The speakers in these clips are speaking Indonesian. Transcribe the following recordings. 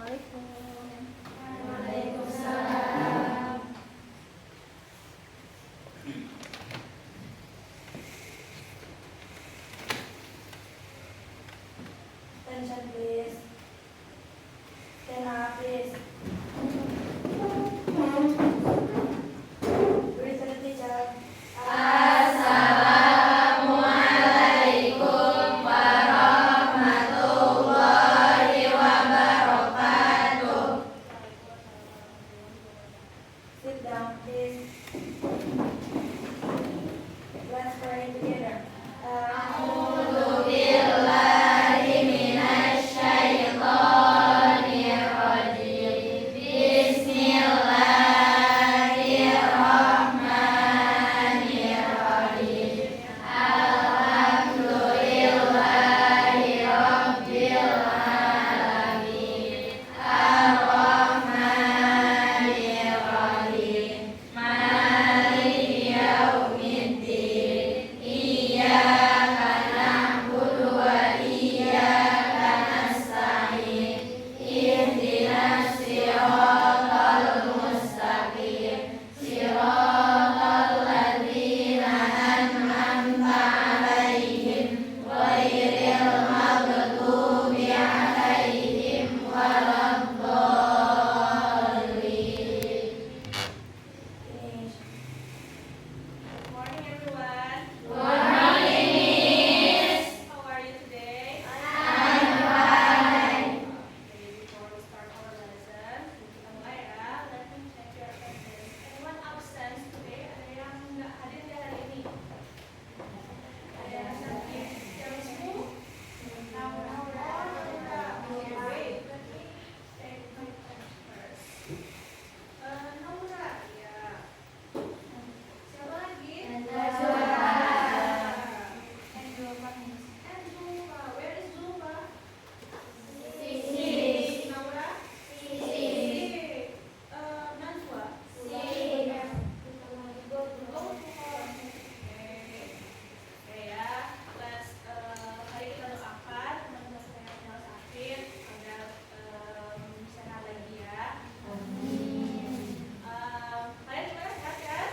Attention please. Stand up please. Read to the teacher. Assalamualaikum warahmatullahi wabarakatuh. Sit down please. Let's pray together. A'udzu billahi minasy syaithanir rajim. Bismillahirrahmanirrahim. Alhamdulillahi rabbil alamin. Ar-Rahmanir Rahim. Maliki yaumiddin. Iyyaka na'budu wa iyyaka nasta'in. Ihdinas siratal mustaqim. Siratal ladzina an'amta 'alaihim ghairil maghdubi 'alaihim waladdallin. Finish. Good morning, everyone. Good morning, Miss. How are you today? I'm fine. Okay, before we start our lesson, kita mulai ya. Let me check your attendance. Anyone absent today? Ada yang nggak hadir di hari ini? Ada yang sakit? Yang flu? Okay, wait. Let me check my time first. Naura, ya. Siapa lagi? Zulfa. And Zulfa. Where is Zulfa? Sisi. Naura? Sisi. Najwa? Sisi. Oke ya, mari kita doakan teman-teman saya yang sakit agar sehat lagi ya. Kalian juga sehat kan?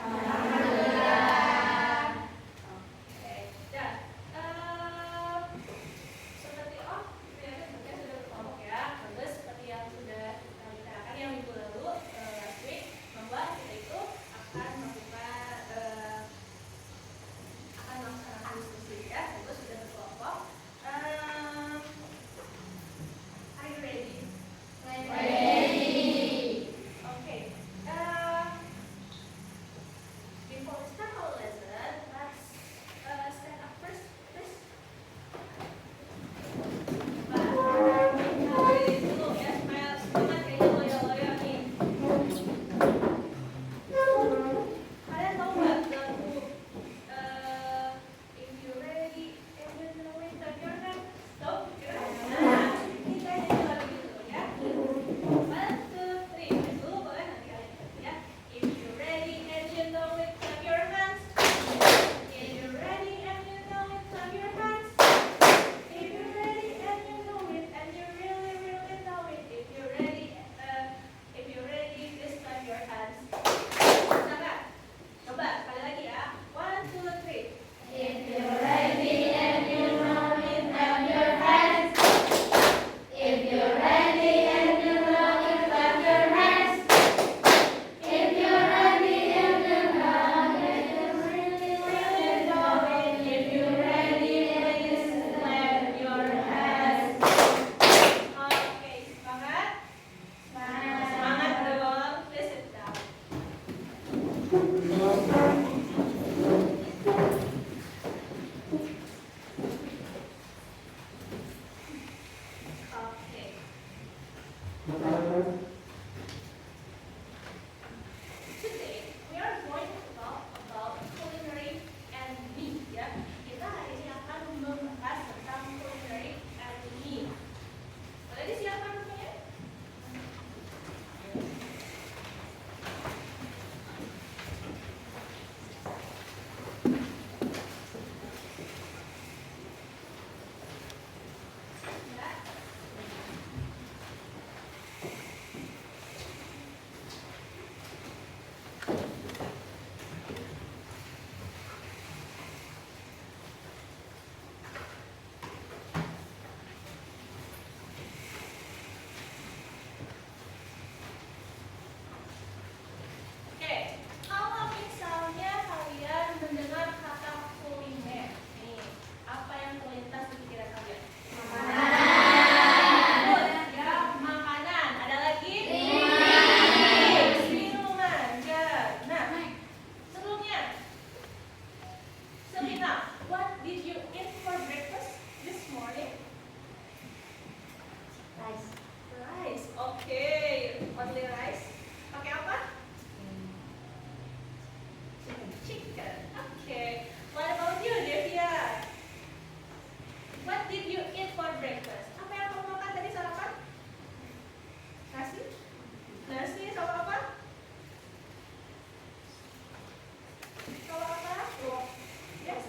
Alhamdulillah. Oke, dan seperti ternyata kita sudah berkelompok ya. Bagus, seperti yang sudah kita bicarakan yang minggu lalu last week, bahwa kita itu akan melaksanakan diskusi ya. Bagus, sudah berkelompok. Are you ready? Ready. Okay. Before we start our lesson, let's stand up first, please. Berdiri dulu ya, supaya semangat kayaknya loyo-loyo nih. Kalian tahu nggak lagu If You Ready and You Know It, Clap Your Hands? Tahu? Nah, kita nyanyi lagu itu ya. 1, 2, 3. Dulu boleh nanti kalian ikut ya. If you ready and you know it, clap your hands. If you ready and you know it, clap your hands. If you ready and you know it, and you really, really know it. If you ready, please clap your hands. Bisa nggak? Coba sekali lagi ya. 1, 2, 3. If you're ready and you know it, clap your hands. If you're ready and you know it, clap your hands. If you're ready and you know it, you really, really know it. If you're ready, please clap your hands. Oke, semangat. Semangat dong. Please sit down. Oke. Today we are going to talk about culinary and meat ya. Kita hari ini akan membahas tentang culinary and meat. Boleh disiapkan bukunya? Ya. Rice. Rice. Oke. Only rice. Pakai apa? Chicken. Oke. What about you, Devia? What did you eat for breakfast? Apa yang kamu makan tadi sarapan? Nasi? Nasi sama apa? Sama apa? Yes.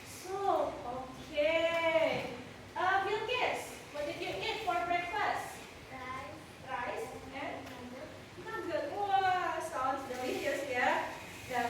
Soup. Okay. Bilkis, what did you eat for breakfast? Rice and nugget. Wah, sounds delicious ya. Dan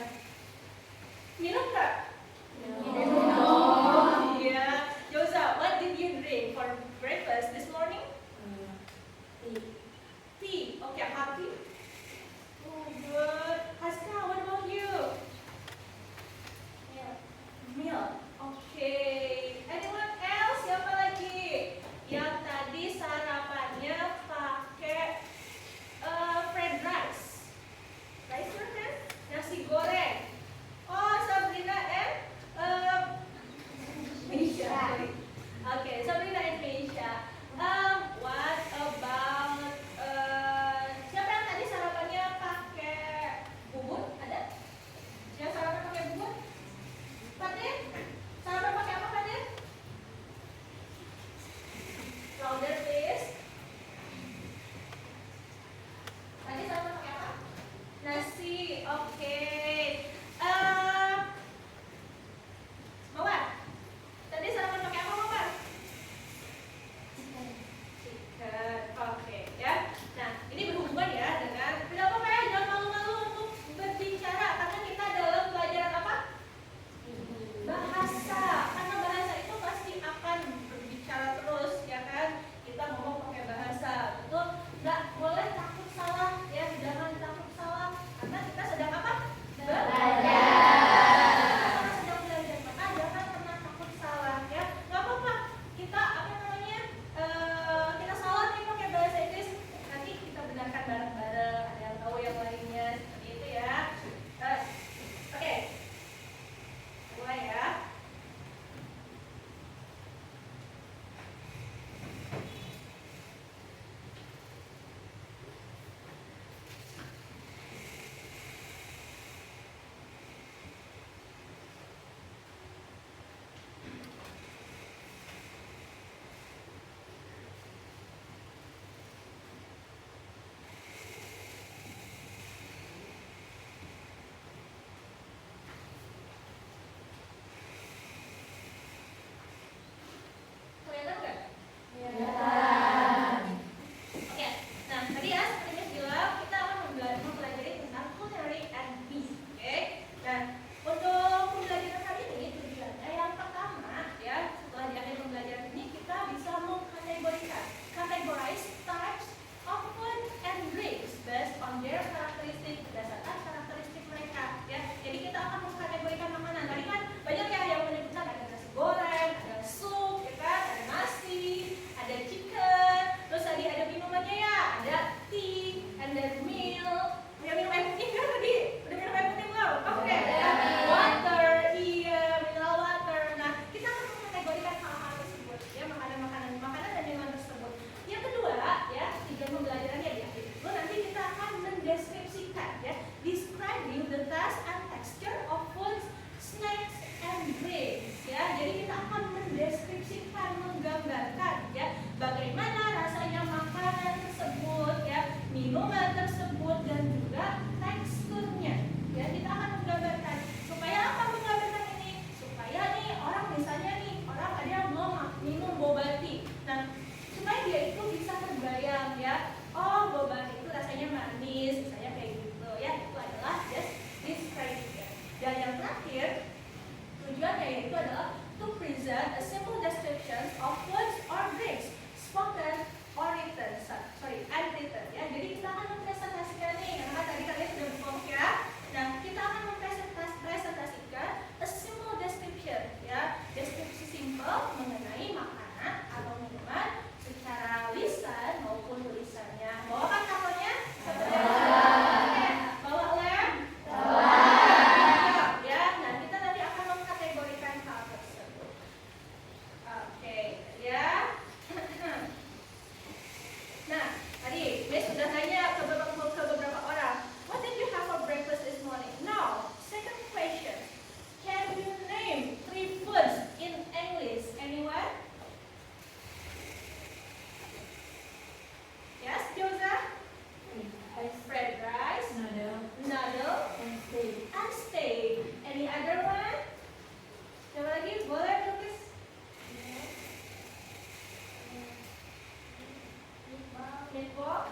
for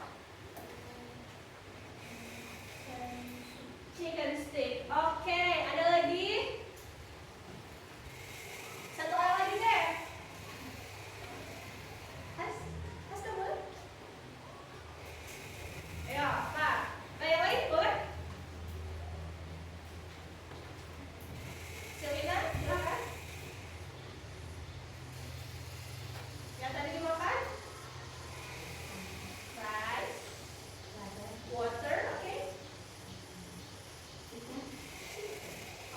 chicken stick. Oke, ada lagi? Satu orang lagi deh. Has boleh? Ayo, Pak. Yang lain boleh? Selina, silakan. Yang tadi dimakan? Rice, water, oke.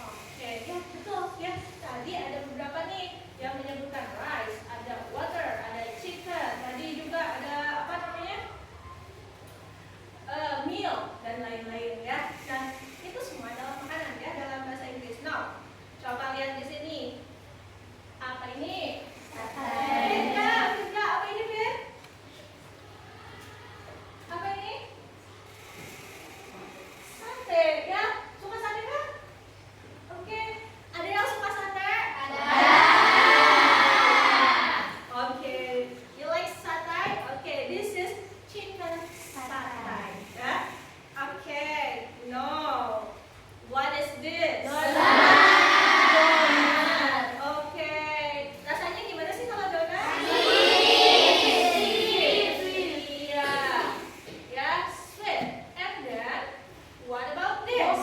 Oke, ya betul ya. Tadi ada beberapa nih yang menyebutkan rice, ada water, ada chicken. Tadi juga ada apa namanya? Meal dan lain-lain ya. Dan itu semua adalah makanan ya dalam bahasa Inggris. Now, coba lihat di sini. Apa ini? Pizza, apa ini, Ben? Apa ini? Sate, ya. Suka sate kan? Oke. Ada yang suka sate? Ada. Oke. You like sate? Oke, this is chicken satay. Ya. Oke. No. What is this? Donut. Oke. Rasanya gimana sih kalau donat? Sweet. Iya. Ya, sweet. And then, what about this?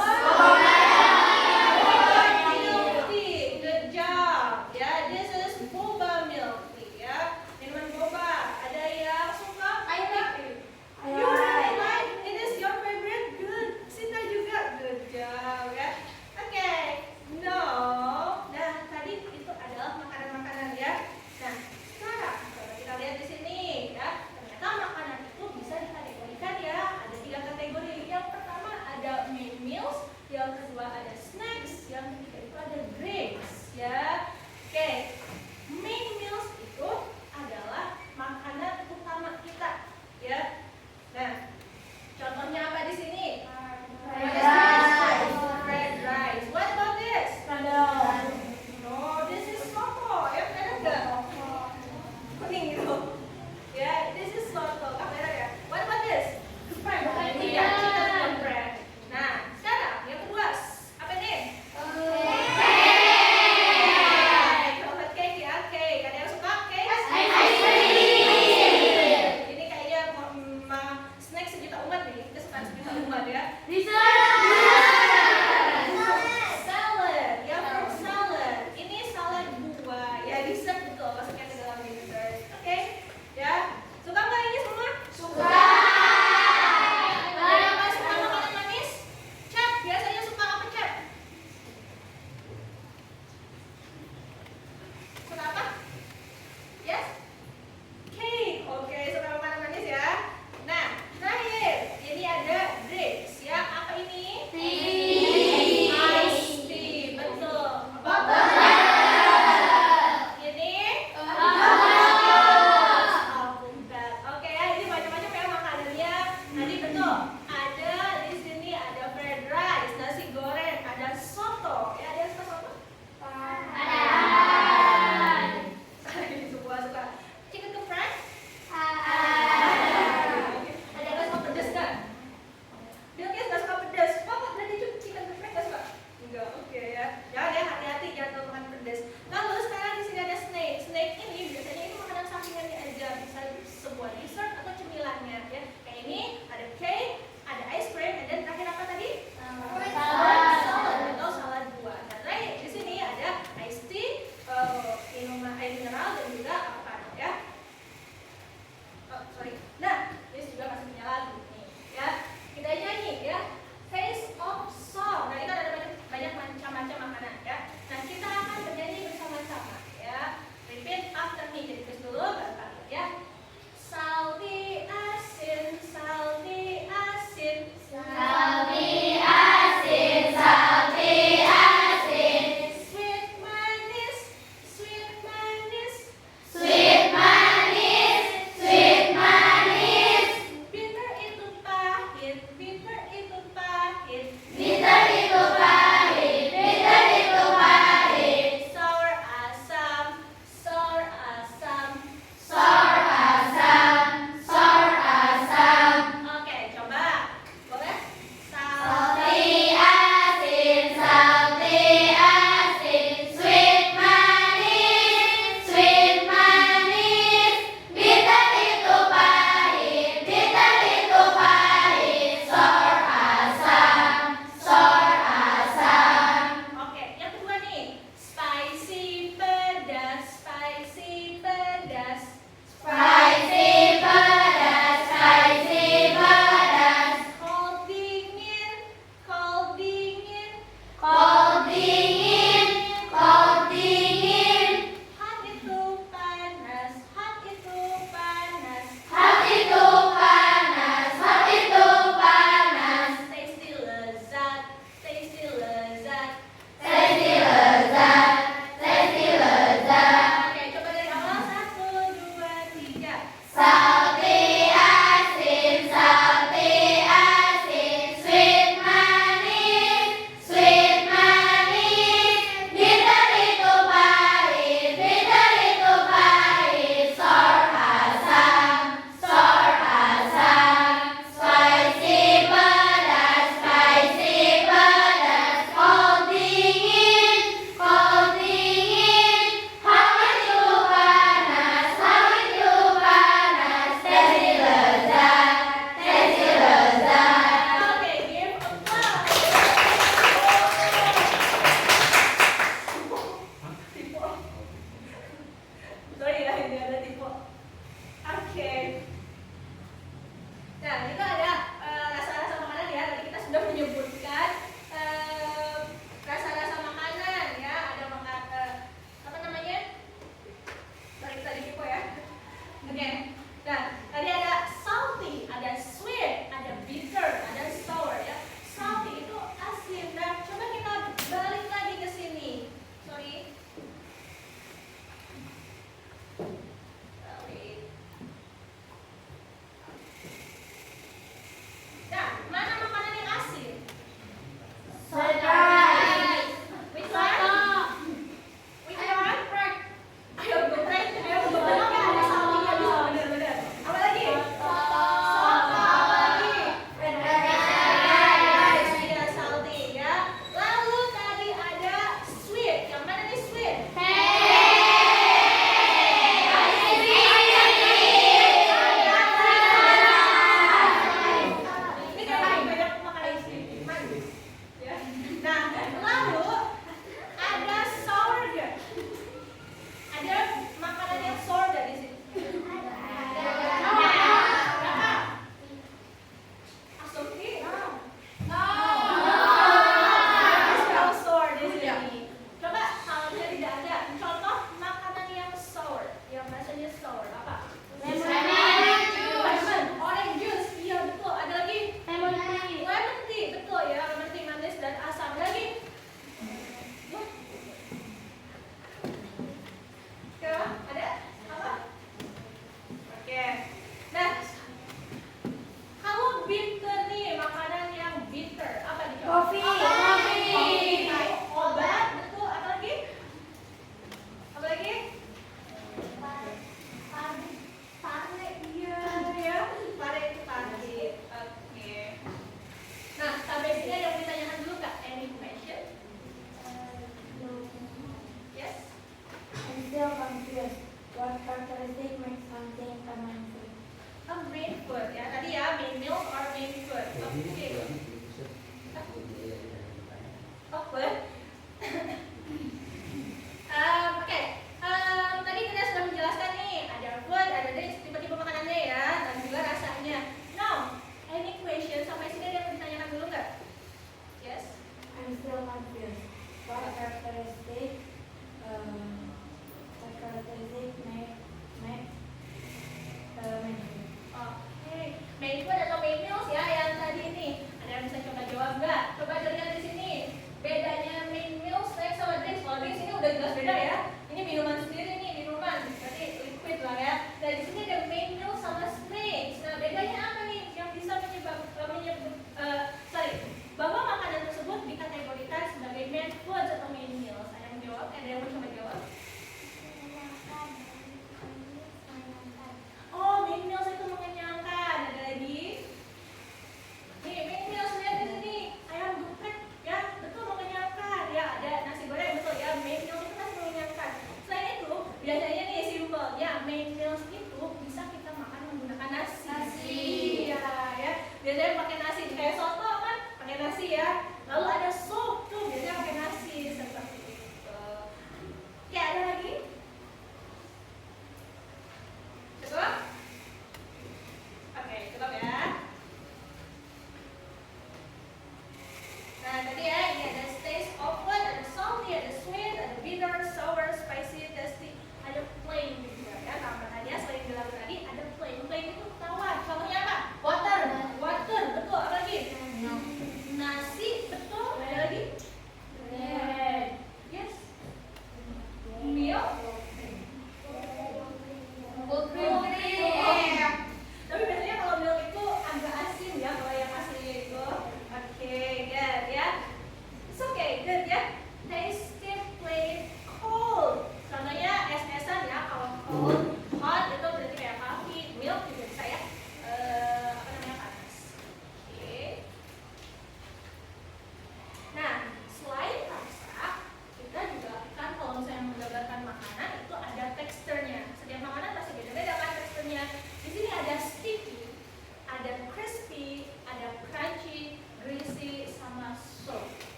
Milk tea. Good job. Ya, this is boba milk tea. Ya, minuman boba. Ada yang suka? You really like? It is your favorite? Good. Sinta juga. Good job. Ya. Oke. No. Nah, tadi itu adalah makanan-makanan ya. Nah, sekarang coba kita lihat di sini ya. Ternyata makanan itu bisa dikategorikan ya. Ada 3 kategori. Yang pertama ada main meals, yang kedua ada snacks, yang ketiga itu ada drinks ya. Oke. Main meals itu adalah makanan utama kita ya. Nah, contohnya apa di sini? Fried rice. What about this? No, this is soto. Ya, benar enggak? Kuning itu. Ya, this is soto. Kamera ya. What about this? Geprek. Iya, chicken geprek. Nah, sekarang yang kedua, apa ini? Chocolate cake ya, cake. Ada yang suka cake? Ini kayaknya snack sejuta umat nih. Kita suka sejuta umat ya. Salad, ya fruit salad. Ini salad buah, ya dessert betul, masuknya ke dalam dessert. Oke, ya. Suka nggak ini semua? Suka. Ada yang nggak suka makanan manis? Cep, biasanya suka apa Cep? Suka apa? Yes? Cake. Oke, suka makanan manis ya. Nah, terakhir, ini ada drinks ya. Apa ini? Iced tea, betul. Ini? Alpukat. Oke ya, ini macam-macam ya makanannya. Tadi betul. Ada di sini ada fried rice, nasi goreng, ada soto. Ya, ada yang suka soto? Suka. Chicken geprek? Ada yang suka pedas nggak? Bilkis nggak suka pedas. Kok berarti chicken geprek nggak suka? Enggak, oke ya. Jangan ya, hati-hati jangan makan pedas. Lalu sekarang di sini ada snake. Snake ini biasanya ini makanan sampingannya aja, bisa sebuah dessert atau cemilannya ya. Kayak ini ada cake, ada ice cream, dan terakhir apa tadi? Salad atau salad buah. Nah, terakhir di sini ada iced tea, minuman air mineral dan juga avocado ya. Oh, sorry. Nah, ini juga masih punya lagu nih ya. Kita nyanyi ya. Taste of song. Nah, ini kan ada banyak macam-macam makanan ya. Nah, kita akan bernyanyi bersama-sama ya. Repeat after me. Jadi terus dulu baru kalian ya. Salty asin, salty asin. Sweet manis, sweet manis. Bitter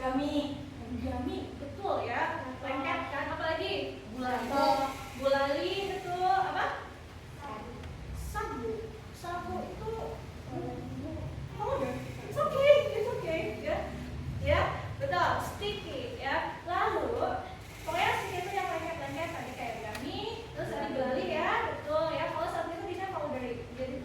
origami, Origami, betul ya. Lengket kan? Apa lagi? Gulali. Gulali, betul. Apa? Sabu. Sabu itu oh, it's okay, ya, betul. Sticky, ya. Lalu, pokoknya sticky itu yang lengket-lengket tadi kayak origami, terus ada gulali ya, betul ya. Kalau sabu itu bisa powder, jadi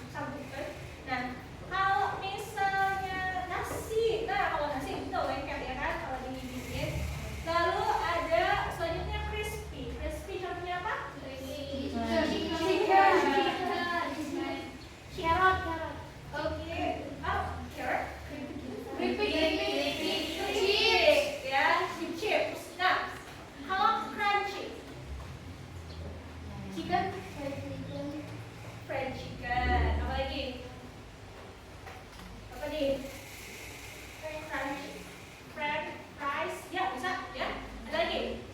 sabu kan. Nah, kalau misalnya nasi, nah kalau nasi itu lengket ya kan, kalau dibikin. Lalu ada selanjutnya crispy. Crispy contohnya apa? Carrot. Oke, oh, carrot. Keripik. Ya, chips. Nah, kalau crunchy, Chicken. fried chicken. Apa lagi? Apa nih? Crunchy, fried rice. Ya, bisa ya. Ada lagi?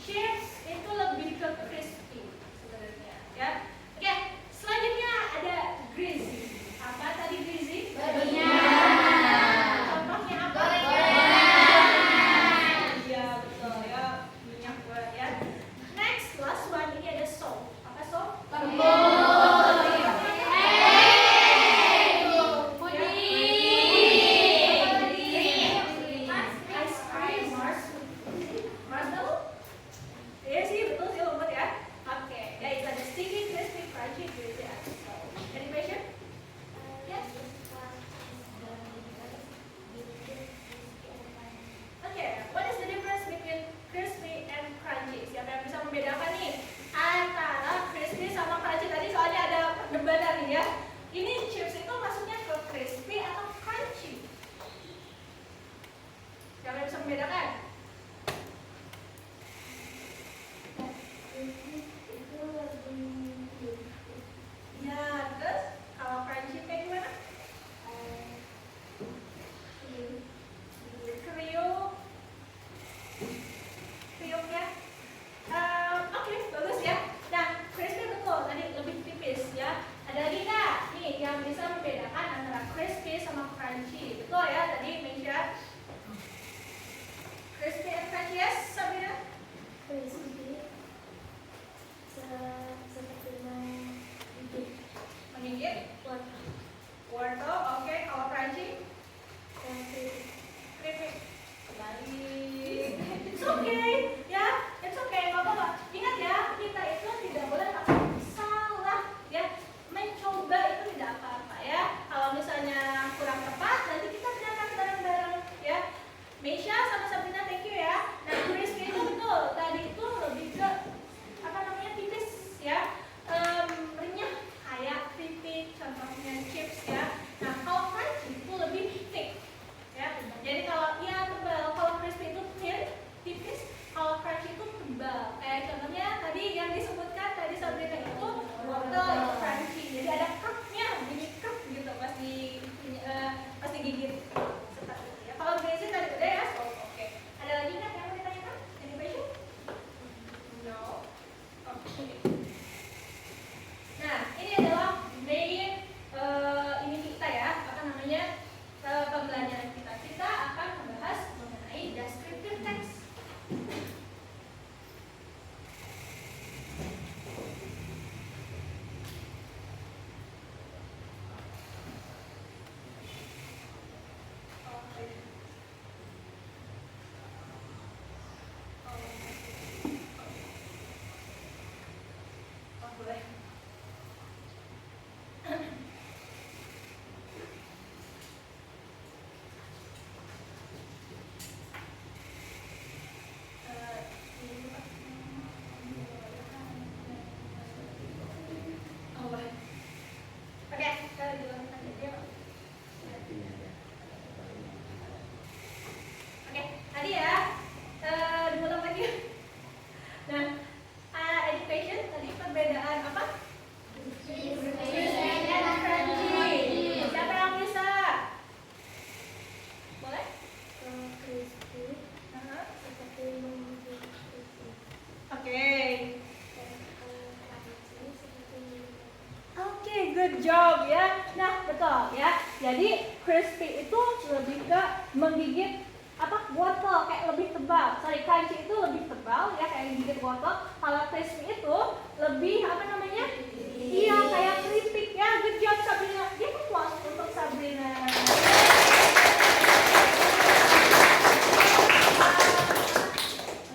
Chips itu lebih ke crispy sebenarnya, ya. Oke, selanjutnya ada greasy. Apa tadi greasy? Contohnya apa? Iya, betul ya. Minyak goreng ya. Next, last one ini ada salt. Apa salt? Ice cream, marshmallow. Iya sih, betul sih lembut ya. Oke, ya itu ada sticky, crispy, crunchy, greasy, and salt. Any question? Yes. Oke, what is the difference between crispy and crunchy? Siapa yang bisa membedakan nih antara crispy sama crunchy? Tadi soalnya ada perdebatan nih ya. Ini chips itu maksudnya ke crispy atau crunchy? Siapa yang bisa membedakan? Ya, terus kalau crunchy kayak gimana? Kriuk ya. Oke, bagus ya. Nah, crispy betul, tadi lebih tipis ya. Ada lagi nggak nih yang bisa membedakan antara crispy sama crunchy? Betul ya, tadi Meisha. Crispy and crunchy, yes, Sabrina? Menggigit? Wortel, oke. Kalau crunchy? Keripik. Baik. It's okay, ya. It's okay, nggak apa-apa. Ingat ya, kita itu tidak boleh salah, ya. Mencoba itu tidak apa-apa, ya. Kalau misalnya kurang tepat, nanti kita belajar bareng-bareng, ya. Meisha sama Sabrina, thank you ya. Nah, crispy itu betul. Tadi itu lebih ke apa namanya tipis, ya. Renyah kayak keripik, contohnya chips, ya. Nah, kalau crunchy itu lebih thick, ya. Jadi kalau ya tebal, kalau crispy itu thin, tipis, kalau crunchy itu tebal. Kayak contohnya tadi yang disebutkan tadi Sabrina itu wortel itu crunchy. Jadi ada krupnya, bunyi krup gitu pas digigit. Seperti itu ya. Kalau greasy tadi udah ya, so oke. Ada lagi nggak yang mau ditanyakan? Any question? No. Oke. Nah, ini adalah main ini kita ya, apa namanya pembelajaran kita. Kita akan membahas mengenai descriptive text. Oh, boleh. Oh, boleh. Oke, kita dilanjutkan aja. Oke, tadi ya, diulang lagi. Nah, education tadi perbedaan apa? Crunchy. Siapa yang bisa? Boleh? Oke. Oke, good. good job ya. Nah, betul ya. Jadi crispy itu lebih ke menggigit apa wortel, kayak lebih tebal. Sorry, crunchy itu lebih tebal ya, kayak gigit wortel. Kalau crispy itu lebih apa namanya? Iya, kayak keripik ya. Good job Sabrina. Give applause untuk Sabrina.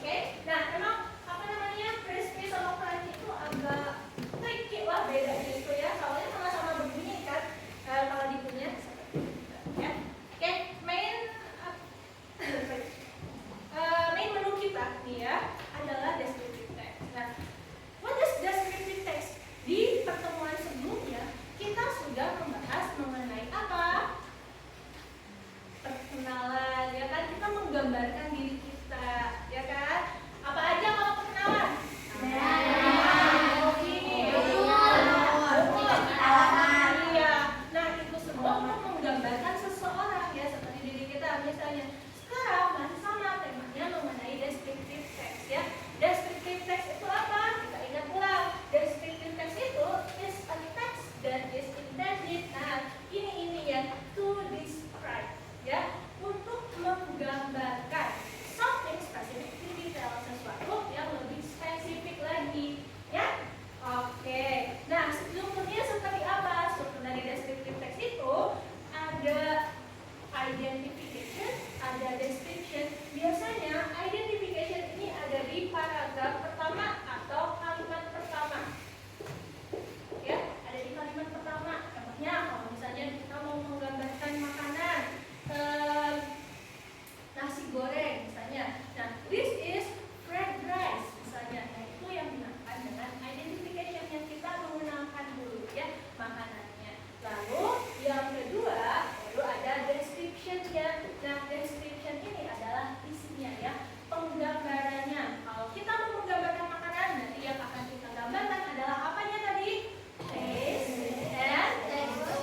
Oke, nah emang apa namanya crispy sama crunchy itu agak tricky lah bedanya itu ya. Soalnya sama-sama berbunyi kan kalau dipunya ya. Oke, main menu kita nih ya adalah descriptive text. Nah, what is descriptive text? Di pertemuan sebelumnya kita sudah membahas mengenai apa? Perkenalan, ya kan? Kita menggambarkan diri kita, ya kan? Apa aja kalau perkenalan? Iya. Nah, itu semua untuk menggambarkan seseorang ya, seperti diri kita misalnya. Sekarang masih sama temanya mengenai descriptive text ya. Descriptive text itu apa? Kita ingat ulang. Descriptive text itu is a text that is intended. Nah, ini ya, to describe ya, untuk menggambarkan something specific, detail sesuatu yang lebih spesifik lagi ya. Oke. Nah, strukturnya seperti apa? Struktur dari descriptive text itu ada identification, ada description. Biasanya identification ini ada di paragraf pertama atau kalimat pertama. Ya, ada di kalimat pertama. Contohnya kalau misalnya kita mau menggambarkan makanan, nasi goreng misalnya. Nah, this is fried rice misalnya. Nah, itu yang dinamakan dengan identification, yang kita mengenalkan dulu ya makanannya. Lalu yang kedua baru ada description-nya. Nah, description ini adalah isinya ya, penggambarannya. Kalau kita mau menggambarkan makanan, nanti yang akan kita gambarkan adalah apanya tadi? Taste and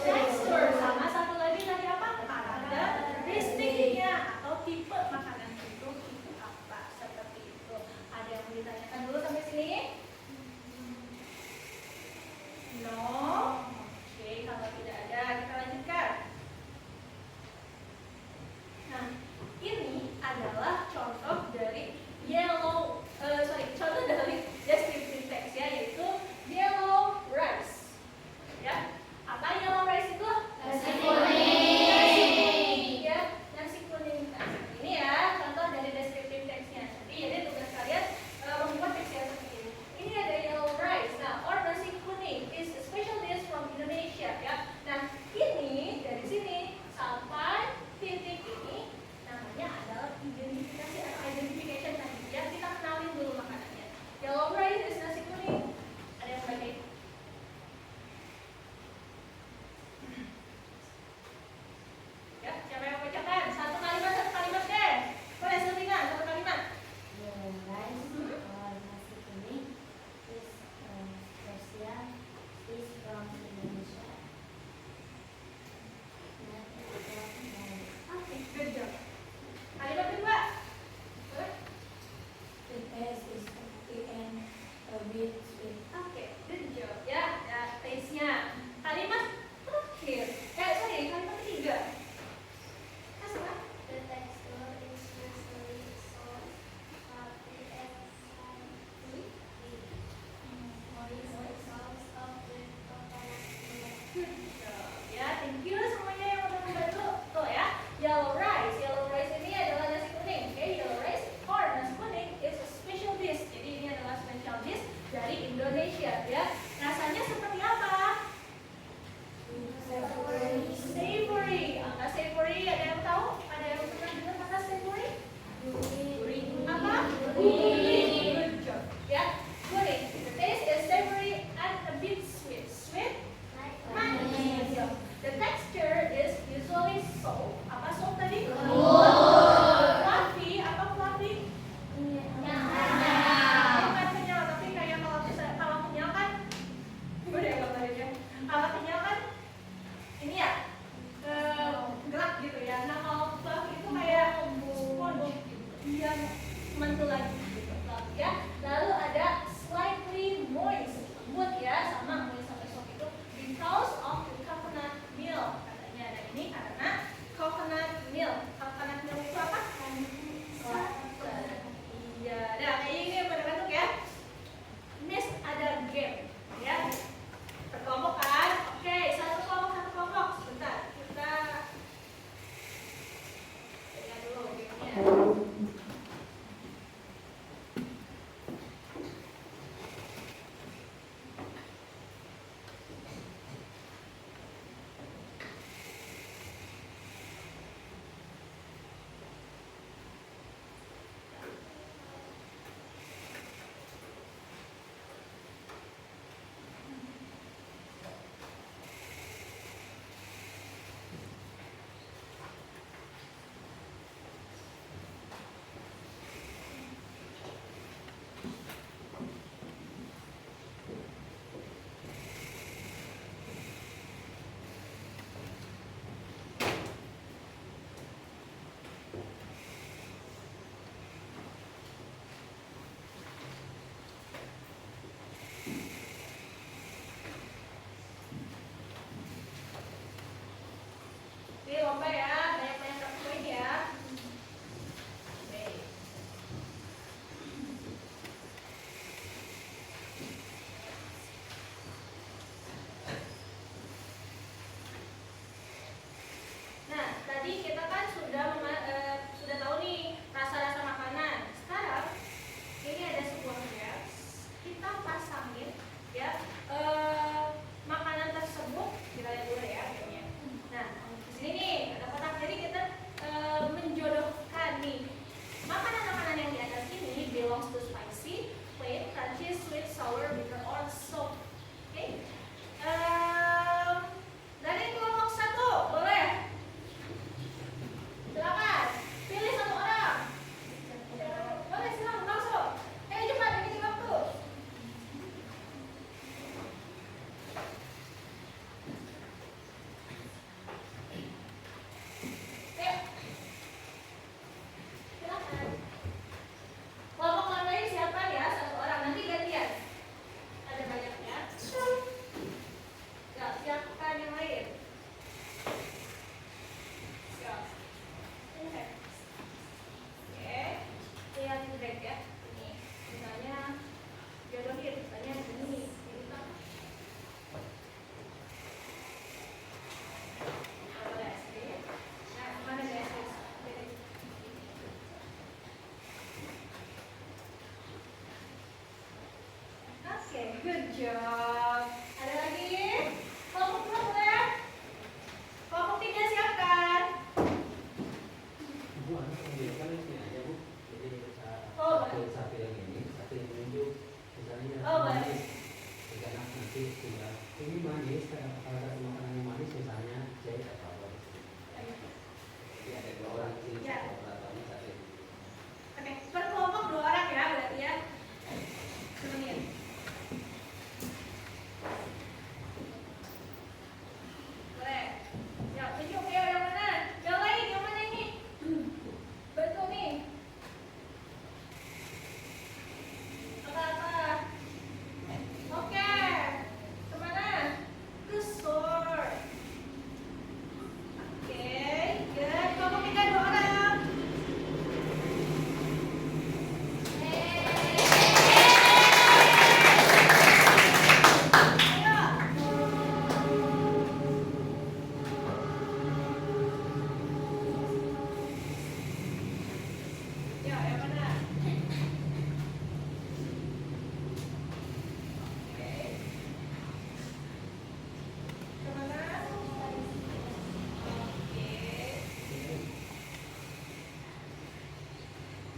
texture. Sama satu lagi tadi apa? Karakteristiknya atau tipe makanan itu apa, seperti itu. Ada yang ditanyakan dulu sampai sini? No? Oke, kalau tidak ada kita lanjutkan. Nah, ini adalah contoh dari contoh dari descriptive text ya, yaitu yellow rice. Ya, apa yellow rice itu? Nasi kuning. Ya, nasi kuning. Nah, ini ya contoh dari descriptive text-nya. Jadi tugas kalian membuat teks yang seperti ini. Ini ada yellow rice. Nah, or nasi kuning is a special dish from Indonesia ya. Nah, ini dari sini sampai titik ini namanya adalah identifikasi atau identification tadi ya. Kita kenalin dulu makanannya. Yellow rice is nasi kuning. Ada yang baca? Ya, siapa yang bacakan? Satu kalimat deh. Boleh Selina, satu kalimat. Yellow rice or nasi kuning is special dish from Indonesia. Oke, good job. Kalimat kedua. Boleh? The taste is salty and a bit sweet. Oke, good job ya. Ya, taste-nya. Kalimat terakhir. Kalimat ketiga. Apa? The texture is usually soft, fluffy, and slightly moist sauce of the coconut milk. Good job. Ya, thank you semuanya yang udah membantu. Tuh ya, yellow rice. Yellow rice ini adalah nasi kuning. Oke, yellow rice or nasi kuning is a special dish. Jadi ini adalah special dish dari Indonesia ya. Rasanya seperti apa? Savory. Apa savory? Ada yang tahu? Ada yang pernah dengar kata savory? Apa? Gurih. Good job. Ya, gurih. The taste is savory and a bit sweet. Sweet? Manis. The texture is usually soft. Apa soft tadi? Fluffy. Apa fluffy? Bukan kenyal, tapi kayak kalau kenyal kan, udah gambarinnya. Kalau kenyal kan, ini ya, gerak gitu ya. Nah, kalau fluffy itu kayak sponge gitu. Dia mantul lagi gitu, fluffy ya. Lalu ada slightly moist, lembut ya, sama moist sampai soft itu because Good job. Ada lagi? Kelompok 2 boleh? Kelompok 3 siapkan. Bu, anak membiarkan ini aja Bu. Jadi Oh, satu yang ini, satu yang menunjuk. Misalnya Oh, baik. manis. Jika anak nanti tinggal ini manis, kalau ada makanan yang manis misalnya saya tidak tahu. Jadi ada 2 orang di sini, Ya. satu orang satu ini. Oke, per kelompok 2 orang ya berarti ya. Temenin. Boleh. Ya, ini oke yang mana? Yang lain, yang mana ini? Betul nih. Apa-apa? Oke. Kemana? Ke store. Oke, good. Kelompok 3 2 orang. Ya, yang mana? Oke. Kemana? Oke.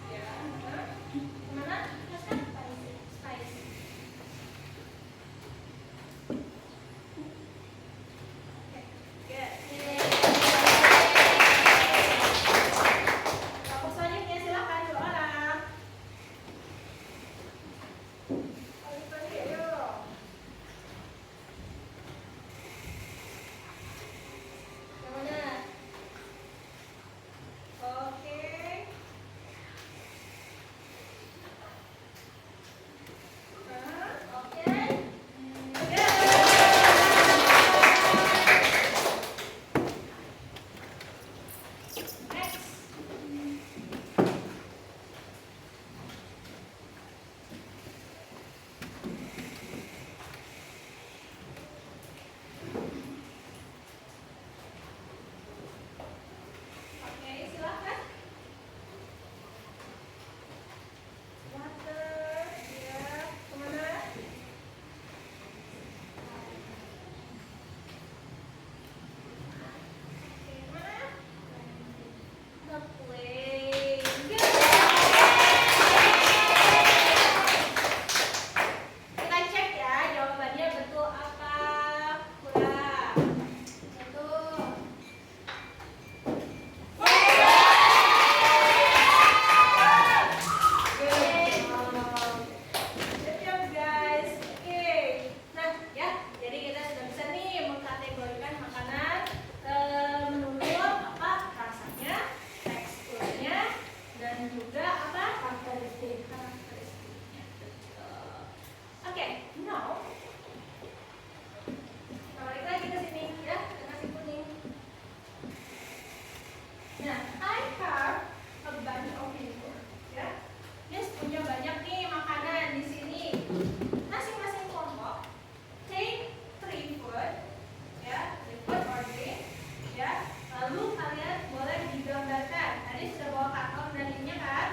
Ya, mana? Kemana? Spicy. Oke, good. Kelompok selanjutnya silakan 2 orang. Oliver, yuk. Yang mana? Oke. Oke. Next. Oke, silakan. Water, ya, kemana? Oke, kemana? The plane. Good. Kita cek ya jawabannya betul apa kurang. Betul. Good job guys. Oke. Nah ya, jadi kita sudah bisa nih mengkategorikan makanan menurut apa rasanya, teksturnya, dan juga apa karakteristiknya. Betul. Oke, now kita balik lagi ke sini ya, ke nasi kuning. Nah, I have a bunch of people, ya. Yes, punya banyak nih makanan di sini. Masing-masing kelompok take 3 food, ya, 3 food or drink, ya. Lalu kalian boleh digambarkan. Tadi sudah bawa karton dan ininya kan?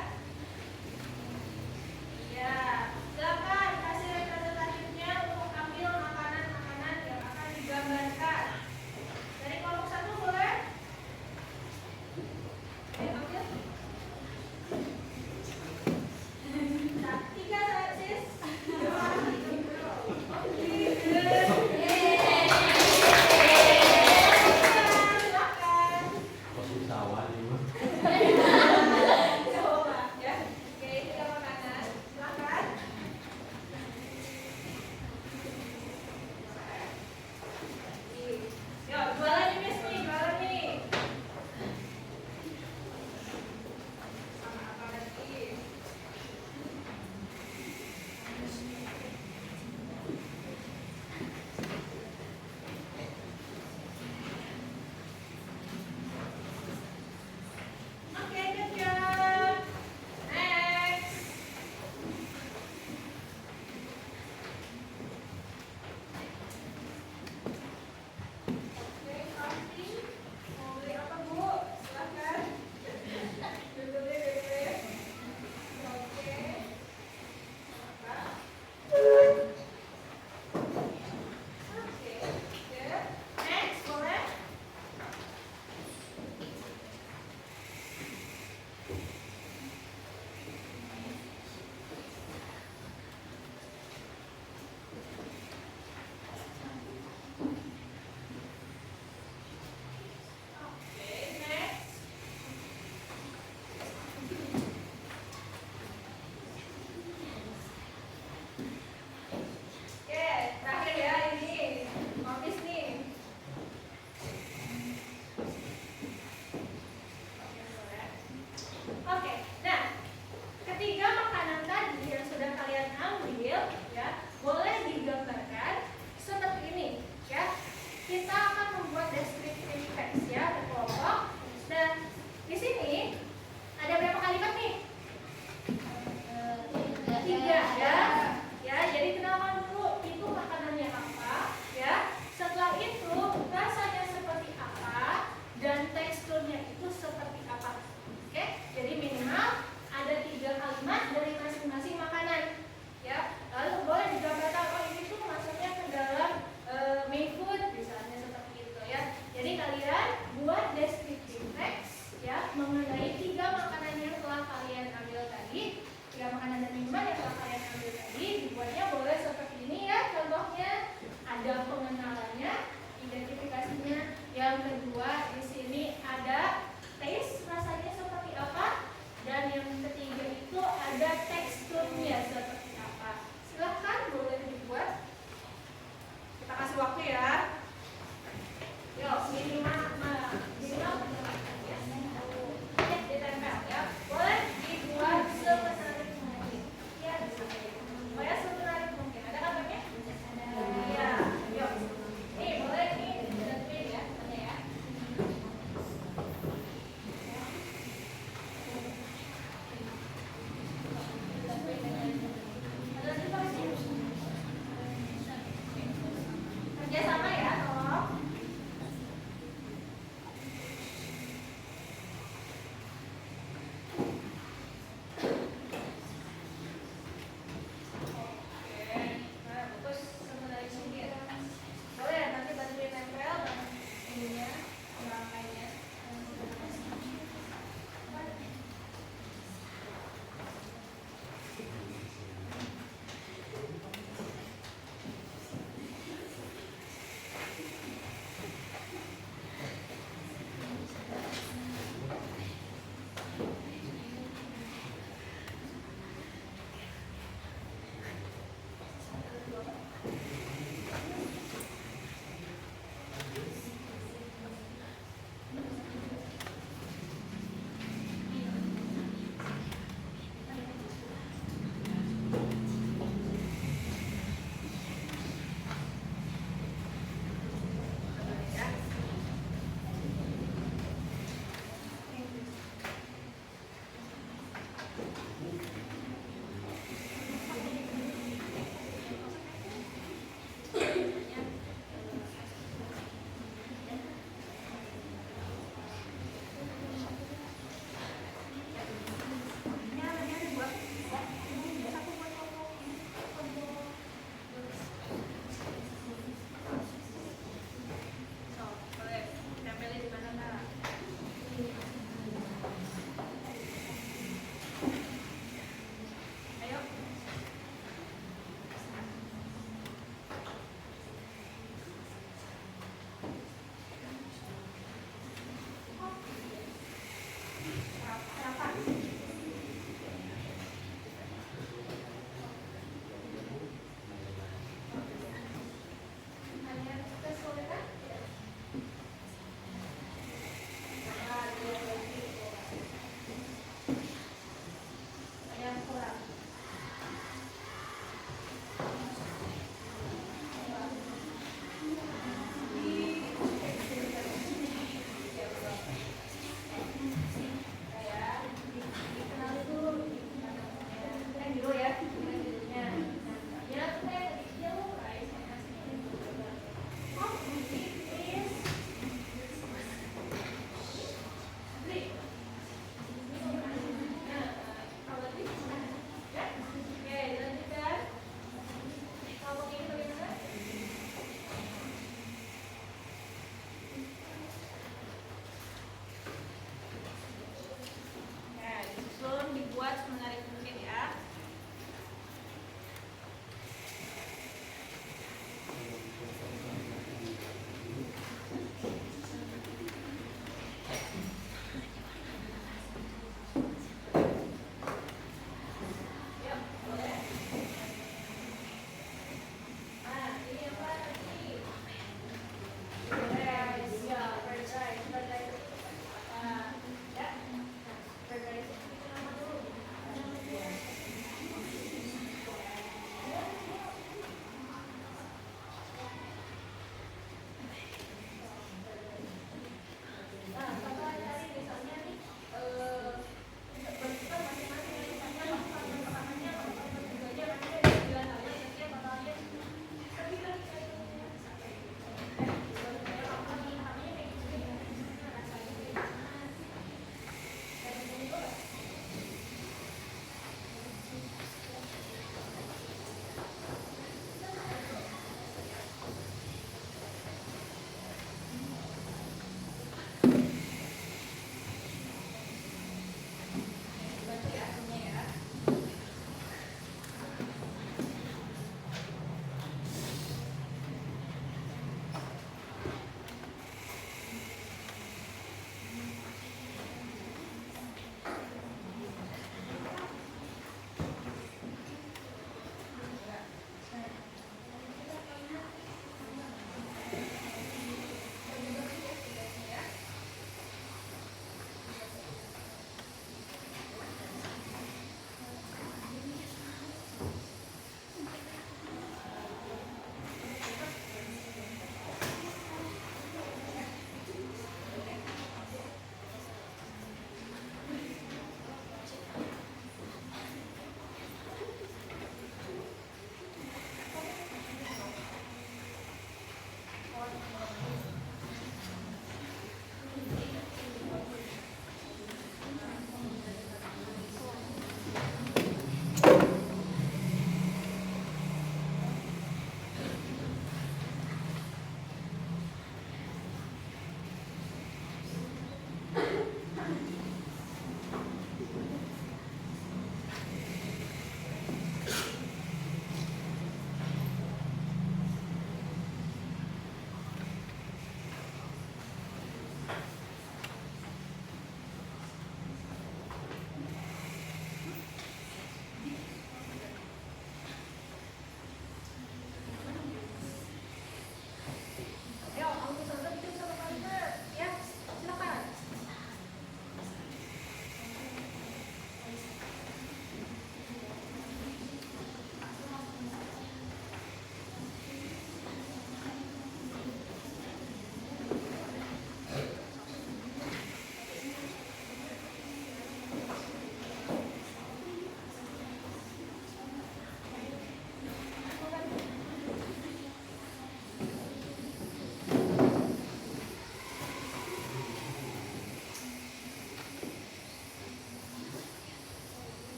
makanan yang telah kalian ambil tadi, 3 makanan dan minuman yang telah kalian ambil tadi, dibuatnya boleh seperti ini ya. Contohnya ada pengenalannya, identifikasinya. Yang kedua di sini ada taste, rasanya seperti apa, dan yang ketiga itu ada teksturnya seperti apa. Silahkan boleh dibuat. Kita kasih waktu ya. Yuk, minimal ya, ditempel ya. Boleh dibuat semenarik mungkin. Ya, supaya semenarik mungkin. Ada kabarnya? Iya. Yuk. Nih, boleh nih dibantuin ya, tanya ya. Kerjasama ya, tolong. Oke, nah bagus semenarik mungkin. Boleh nanti bantuin nempel dan ininya, rangkainya. Boleh tempelin di mana Kak? Ayo. Siapa? Ada yang kesulitan? Ada yang kurang? Ya.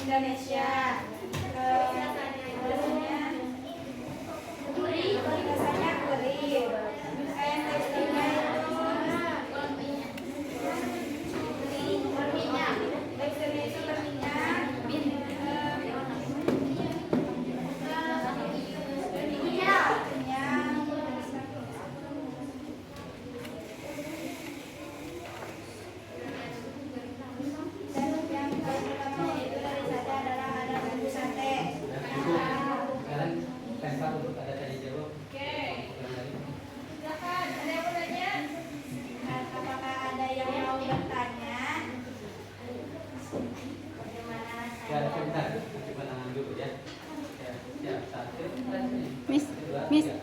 Indonesia. Rasanya gurih. Teksturnya teksturnya itu berminyak. Dan yang paling utamanya itu dari sate adalah ada bumbu sate. Sekarang lempar untuk ada tanya jawab. Oke. Silakan, ada yang mau nanya? Apakah ada yang mau bertanya? Ya, sebentar. Coba tangan dulu ya. Ya, siap. Satu, dua, Miss, tiga.